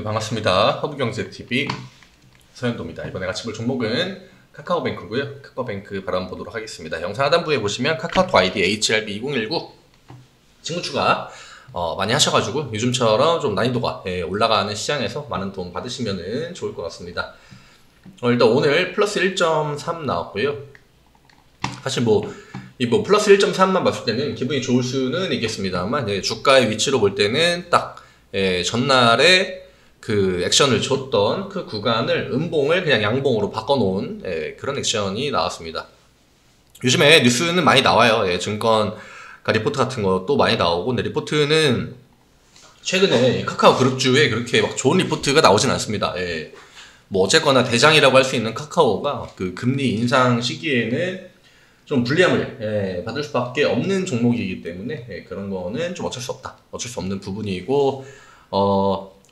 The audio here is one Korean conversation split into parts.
반갑습니다. 허브경제TV 서현도입니다. 이번에 같이 볼 종목은 카카오뱅크고요. 카카오뱅크 바로 한번 보도록 하겠습니다. 영상 하단부에 보시면 카카오톡 아이디 HRB2019 친구 추가 많이 하셔가지고 요즘처럼 좀 난이도가 올라가는 시장에서 많은 도움 받으시면 좋을 것 같습니다. 일단 오늘 플러스 1.3 나왔고요. 사실 이 플러스 1.3만 봤을 때는 기분이 좋을 수는 있겠습니다만 주가의 위치로 볼 때는 딱 전날에 그 액션을 줬던 그 구간을 음봉을 그냥 양봉으로 바꿔놓은 그런 액션이 나왔습니다. 요즘에 뉴스는 많이 나와요. 증권가 리포트 같은 것도 많이 나오고, 근데 리포트는 최근에 카카오 그룹주에 그렇게 막 좋은 리포트가 나오진 않습니다. 어쨌거나 대장이라고 할 수 있는 카카오가 그 금리 인상 시기에는 좀 불리함을 받을 수밖에 없는 종목이기 때문에 그런 거는 좀 어쩔 수 없다. 어쩔 수 없는 부분이고,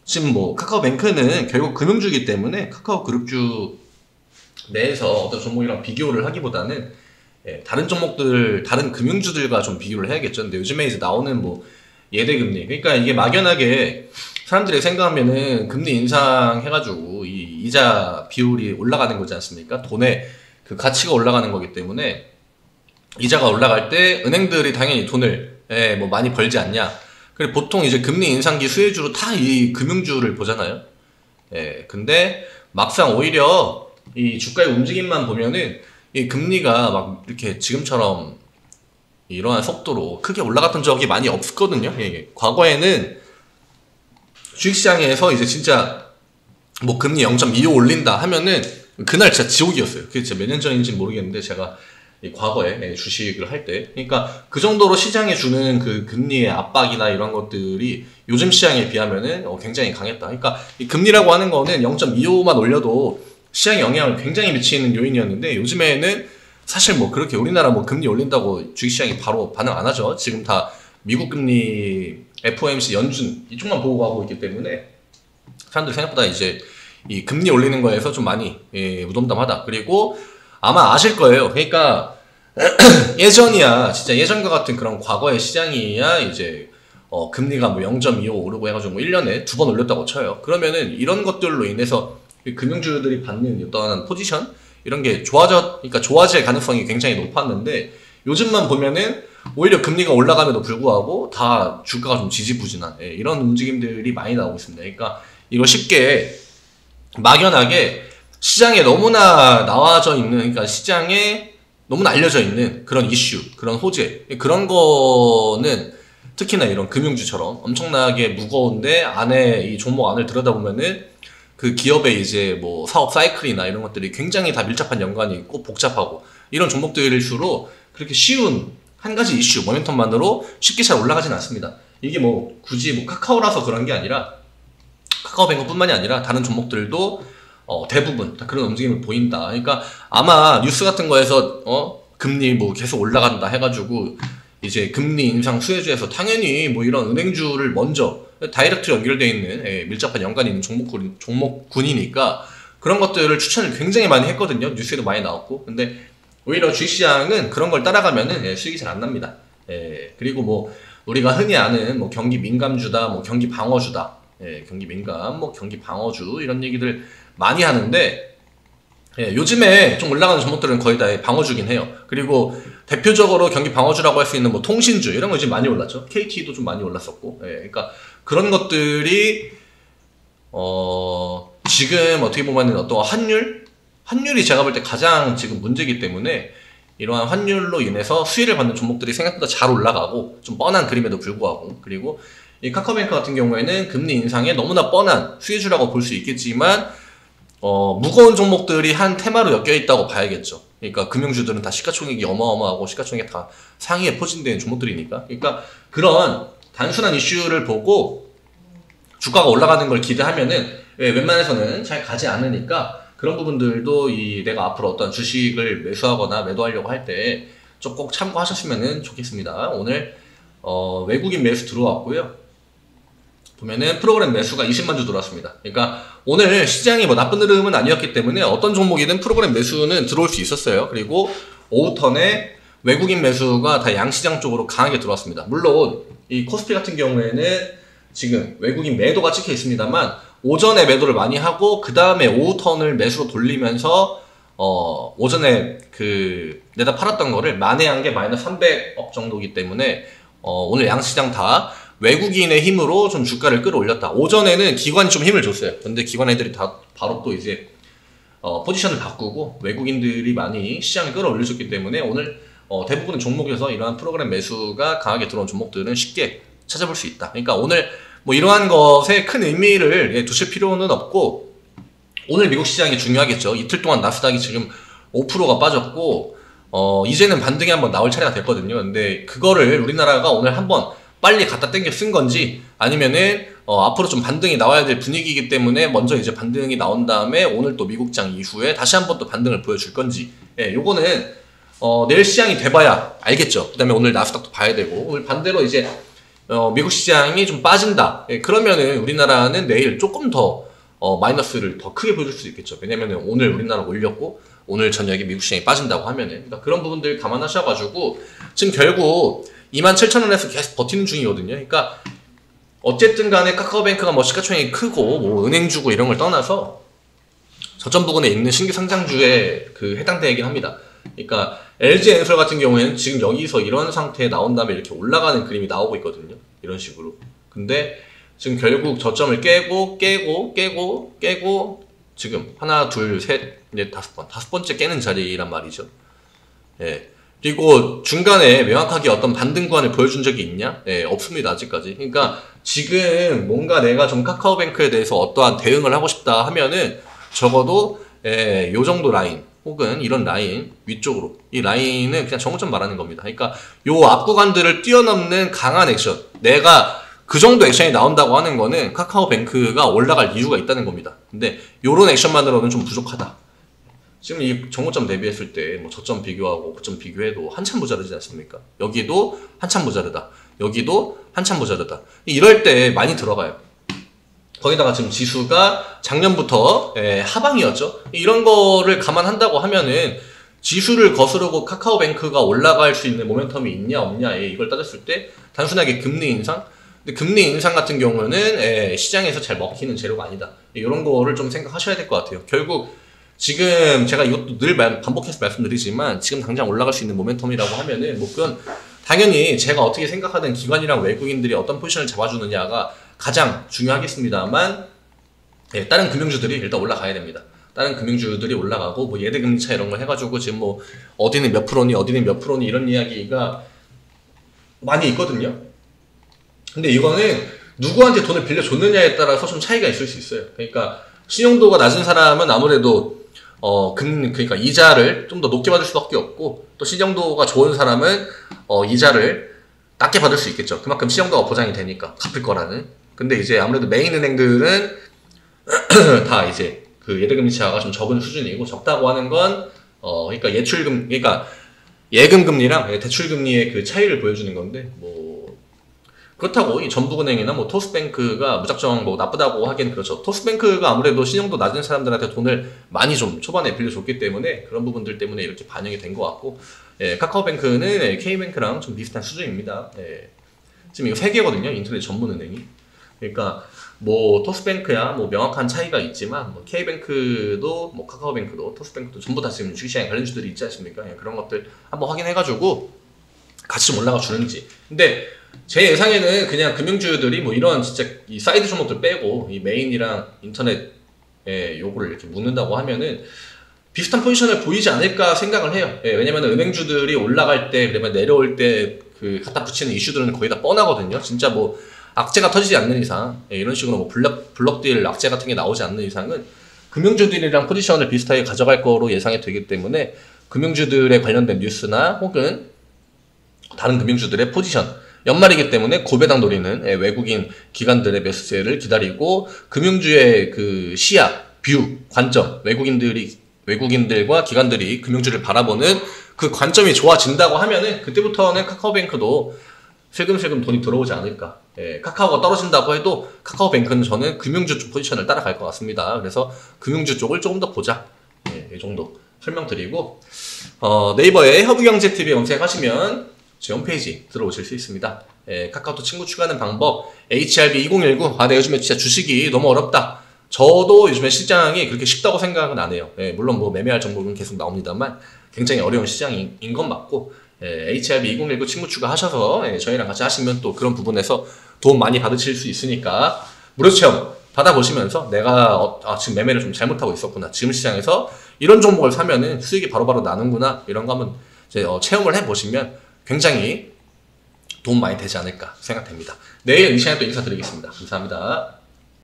지금 카카오뱅크는 결국 금융주이기 때문에 카카오 그룹주 내에서 어떤 종목이랑 비교를 하기보다는 다른 종목들, 다른 금융주들과 좀 비교를 해야겠죠. 근데 요즘에 이제 나오는 예대금리, 그러니까 이게 막연하게 사람들이 생각하면은 금리 인상해가지고 이 이자 비율이 올라가는 거지 않습니까? 돈의 그 가치가 올라가는 거기 때문에 이자가 올라갈 때 은행들이 당연히 돈을 많이 벌지 않냐. 그리고 보통 이제 금리 인상기 수혜주로 다 이 금융주를 보잖아요. 근데 막상 오히려 이 주가의 움직임만 보면은 이 금리가 막 이렇게 지금처럼 이러한 속도로 크게 올라갔던 적이 많이 없었거든요. 과거에는 주식시장에서 이제 진짜 금리 0.25 올린다 하면은 그날 진짜 지옥이었어요. 그게 진짜 몇 년 전인지 모르겠는데 제가 과거에 주식을 할 때, 그러니까 그 정도로 시장에 주는 그 금리의 압박이나 이런 것들이 요즘 시장에 비하면은 굉장히 강했다. 그러니까 이 금리라고 하는 거는 0.25만 올려도 시장에 영향을 굉장히 미치는 요인이었는데, 요즘에는 사실 그렇게 우리나라 금리 올린다고 주식시장이 바로 반응 안 하죠. 지금 다 미국 금리, FOMC 연준 이쪽만 보고 가고 있기 때문에 사람들 생각보다 이제 이 금리 올리는 거에서 좀 많이 무덤덤하다. 그리고 아마 아실 거예요. 그러니까 예전이야, 진짜 예전과 같은 그런 과거의 시장이야 이제 금리가 0.25 오르고 해가지고 1년에 2번 올렸다고 쳐요. 그러면은 이런 것들로 인해서 금융주들이 받는 어떤 포지션 이런 게 그러니까 좋아질 가능성이 굉장히 높았는데, 요즘만 보면은 오히려 금리가 올라감에도 불구하고 다 주가가 좀 지지부진한 이런 움직임들이 많이 나오고 있습니다. 그러니까 이거 쉽게 막연하게 시장에 너무나 나와져 있는, 그러니까 시장에 너무나 알려져 있는 그런 이슈, 그런 호재, 그런 거는 특히나 이런 금융주처럼 엄청나게 무거운데 안에 이 종목 안을 들여다보면은 그 기업의 이제 사업 사이클이나 이런 것들이 굉장히 다 밀접한 연관이 있고 복잡하고, 이런 종목들일수록 그렇게 쉬운 한 가지 이슈, 모멘텀만으로 쉽게 잘 올라가진 않습니다. 이게 굳이 카카오라서 그런 게 아니라, 카카오뱅크 뿐만이 아니라 다른 종목들도 대부분 다 그런 움직임을 보인다. 그러니까 아마 뉴스 같은 거에서 금리 계속 올라간다 해가지고 이제 금리 인상 수혜주에서 당연히 이런 은행주를 먼저 다이렉트 연결되어 있는 밀접한 연관이 있는 종목군이니까 그런 것들을 추천을 굉장히 많이 했거든요. 뉴스에도 많이 나왔고. 근데 오히려 주식시장은 그런 걸 따라가면은 수익이 잘 안 납니다. 그리고 우리가 흔히 아는 경기 민감주다, 경기 방어주다, 경기 민감, 경기 방어주 이런 얘기들 많이 하는데, 요즘에 좀 올라가는 종목들은 거의 다 방어주긴 해요. 그리고 대표적으로 경기 방어주라고 할 수 있는 통신주 이런 거 지금 많이 올랐죠. KT도 좀 많이 올랐었고, 그러니까 그런 것들이 지금 어떻게 보면은 어떤 환율이 제가 볼 때 가장 지금 문제이기 때문에 이러한 환율로 인해서 수혜를 받는 종목들이 생각보다 잘 올라가고 좀 뻔한 그림에도 불구하고, 그리고 이 카카오뱅크 같은 경우에는 금리 인상에 너무나 뻔한 수혜주라고 볼 수 있겠지만 무거운 종목들이 한 테마로 엮여 있다고 봐야겠죠. 그러니까 금융주들은 다 시가총액이 어마어마하고 시가총액 다 상위에 포진된 종목들이니까. 그러니까 그런 단순한 이슈를 보고 주가가 올라가는 걸 기대하면은 웬만해서는 잘 가지 않으니까, 그런 부분들도 내가 앞으로 어떤 주식을 매수하거나 매도하려고 할 때 좀 꼭 참고하셨으면 좋겠습니다. 오늘 외국인 매수 들어왔고요. 보면은 프로그램 매수가 20만 주 들어왔습니다. 그러니까 오늘 시장이 나쁜 흐름은 아니었기 때문에 어떤 종목이든 프로그램 매수는 들어올 수 있었어요. 그리고 오후 턴에 외국인 매수가 다 양시장 쪽으로 강하게 들어왔습니다. 물론 이 코스피 같은 경우에는 지금 외국인 매도가 찍혀 있습니다만 오전에 매도를 많이 하고 그 다음에 오후 턴을 매수로 돌리면서 오전에 내다 팔았던 거를 만회한 게 마이너스 300억 정도이기 때문에 오늘 양시장 다 외국인의 힘으로 좀 주가를 끌어올렸다. 오전에는 기관이 좀 힘을 줬어요. 근데 기관 애들이 다 바로 또 이제 포지션을 바꾸고 외국인들이 많이 시장을 끌어올려줬기 때문에 오늘 대부분의 종목에서 이러한 프로그램 매수가 강하게 들어온 종목들은 쉽게 찾아볼 수 있다. 그러니까 오늘 뭐 이러한 것에 큰 의미를 두실 필요는 없고, 오늘 미국 시장이 중요하겠죠. 이틀 동안 나스닥이 지금 5%가 빠졌고 이제는 반등이 한번 나올 차례가 됐거든요. 근데 그거를 우리나라가 오늘 한번 빨리 갖다 당겨 쓴 건지, 아니면은 앞으로 좀 반등이 나와야 될 분위기이기 때문에 먼저 이제 반등이 나온 다음에 오늘 또 미국장 이후에 다시 한번 또 반등을 보여줄 건지, 요거는 내일 시장이 돼봐야 알겠죠. 그 다음에 오늘 나스닥도 봐야 되고, 오늘 반대로 이제 미국 시장이 좀 빠진다, 그러면은 우리나라는 내일 조금 더 마이너스를 더 크게 보여줄 수 있겠죠. 왜냐면은 오늘 우리나라가 올렸고 오늘 저녁에 미국 시장이 빠진다고 하면은, 그러니까 그런 부분들 감안하셔가지고 지금 결국 27,000원에서 계속 버티는 중이거든요. 그러니까 어쨌든 간에 카카오뱅크가 뭐 시가총액이 크고 뭐 은행주고 이런 걸 떠나서 저점 부근에 있는 신규 상장주에 해당되긴 합니다. 그러니까 LG엔솔 같은 경우에는 지금 여기서 이런 상태에 나온 다음에 이렇게 올라가는 그림이 나오고 있거든요. 이런 식으로. 근데 지금 결국 저점을 깨고 지금 하나, 둘, 셋, 이제 다섯 번째 깨는 자리란 말이죠. 그리고 중간에 명확하게 어떤 반등 구간을 보여준 적이 있냐? 없습니다, 아직까지. 그러니까 지금 뭔가 내가 좀 카카오뱅크에 대해서 어떠한 대응을 하고 싶다 하면은 적어도 요 정도 라인 혹은 이런 라인 위쪽으로, 이 라인은 그냥 정점 말하는 겁니다. 그러니까 요 앞 구간들을 뛰어넘는 강한 액션, 내가 그 정도 액션이 나온다고 하는 거는 카카오뱅크가 올라갈 이유가 있다는 겁니다. 근데 요런 액션만으로는 좀 부족하다. 지금 이 정고점 대비했을 때 뭐 저점 비교하고 고점 비교해도 한참 모자르지 않습니까? 여기도 한참 모자르다, 여기도 한참 모자르다. 이럴 때 많이 들어가요. 거기다가 지금 지수가 작년부터 하방이었죠. 이런 거를 감안한다고 하면은 지수를 거스르고 카카오뱅크가 올라갈 수 있는 모멘텀이 있냐 없냐에 이걸 따졌을 때 단순하게 금리 인상? 근데 금리 인상 같은 경우는 시장에서 잘 먹히는 재료가 아니다. 이런 거를 좀 생각하셔야 될 것 같아요. 결국 지금 제가 이것도 늘 반복해서 말씀드리지만 지금 당장 올라갈 수 있는 모멘텀이라고 하면은 뭐 그건 당연히 제가 어떻게 생각하는 기관이랑 외국인들이 어떤 포지션을 잡아주느냐가 가장 중요하겠습니다만, 다른 금융주들이 일단 올라가야 됩니다. 다른 금융주들이 올라가고 뭐 예대금리차 이런 걸 해가지고 지금 뭐 어디는 몇 프로니 어디는 몇 프로니 이런 이야기가 많이 있거든요. 근데 이거는 누구한테 돈을 빌려줬느냐에 따라서 좀 차이가 있을 수 있어요. 그러니까 신용도가 낮은 사람은 아무래도 그러니까 이자를 좀 더 높게 받을 수밖에 없고, 또 신용도가 좋은 사람은 이자를 낮게 받을 수 있겠죠. 그만큼 신용도가 보장이 되니까 갚을 거라는. 근데 이제 아무래도 메인 은행들은 다 이제 예대금리차가 좀 적은 수준이고, 적다고 하는 건 그러니까 그러니까 예금 금리랑 대출 금리의 차이를 보여주는 건데, 뭐 그렇다고 이 전북은행이나 뭐 토스뱅크가 무작정 뭐 나쁘다고 하긴 그렇죠. 토스뱅크가 아무래도 신용도 낮은 사람들한테 돈을 많이 좀 초반에 빌려줬기 때문에 그런 부분들 때문에 이렇게 반영이 된 것 같고, 카카오뱅크는 K뱅크랑 좀 비슷한 수준입니다. 지금 이거 3개거든요. 인터넷 전문은행이. 그러니까 뭐 토스뱅크야 뭐 명확한 차이가 있지만 뭐 K뱅크도 뭐 카카오뱅크도 토스뱅크도 전부 다 지금 주식시장에 관련주들이 있지 않습니까? 그런 것들 한번 확인해가지고 같이 좀 올라가 주는지. 근데 제 예상에는 그냥 금융주들이 뭐 이런 진짜 이 사이드 종목들 빼고 이 메인이랑 인터넷 요거를 이렇게 묶는다고 하면은 비슷한 포지션을 보이지 않을까 생각을 해요. 왜냐면 은행주들이 올라갈 때 그러면 내려올 때 갖다 붙이는 이슈들은 거의 다 뻔하거든요. 진짜 뭐 악재가 터지지 않는 이상, 이런 식으로 뭐 블럭딜 악재 같은 게 나오지 않는 이상은 금융주들이랑 포지션을 비슷하게 가져갈 거로 예상이 되기 때문에 금융주들에 관련된 뉴스나 혹은 다른 금융주들의 포지션, 연말이기 때문에 고배당 노리는 외국인 기관들의 매수세를 기다리고, 금융주의 시야, 뷰, 관점, 외국인들과 기관들이 금융주를 바라보는 그 관점이 좋아진다고 하면은 그때부터는 카카오뱅크도 슬금슬금 돈이 들어오지 않을까. 카카오가 떨어진다고 해도 카카오뱅크는 저는 금융주 쪽 포지션을 따라갈 것 같습니다. 그래서 금융주 쪽을 조금 더 보자. 이 정도 설명드리고, 네이버에 허브경제TV 검색하시면 제 홈페이지 들어오실 수 있습니다. 카카오톡 친구 추가하는 방법, HRB2019. 아, 네, 요즘에 진짜 주식이 너무 어렵다. 저도 요즘에 시장이 그렇게 쉽다고 생각은 안 해요. 예, 물론 뭐 매매할 종목은 계속 나옵니다만 굉장히 어려운 시장인 건 맞고, HRB 2019 친구 추가하셔서 저희랑 같이 하시면 또 그런 부분에서 도움 많이 받으실 수 있으니까 무료 체험 받아보시면서 내가 지금 매매를 좀 잘못하고 있었구나, 지금 시장에서 이런 종목을 사면은 수익이 바로바로 나는구나, 이런 거 한번 이제 체험을 해보시면 굉장히 도움 많이 되지 않을까 생각됩니다. 내일 이 시간에 또 인사드리겠습니다. 감사합니다.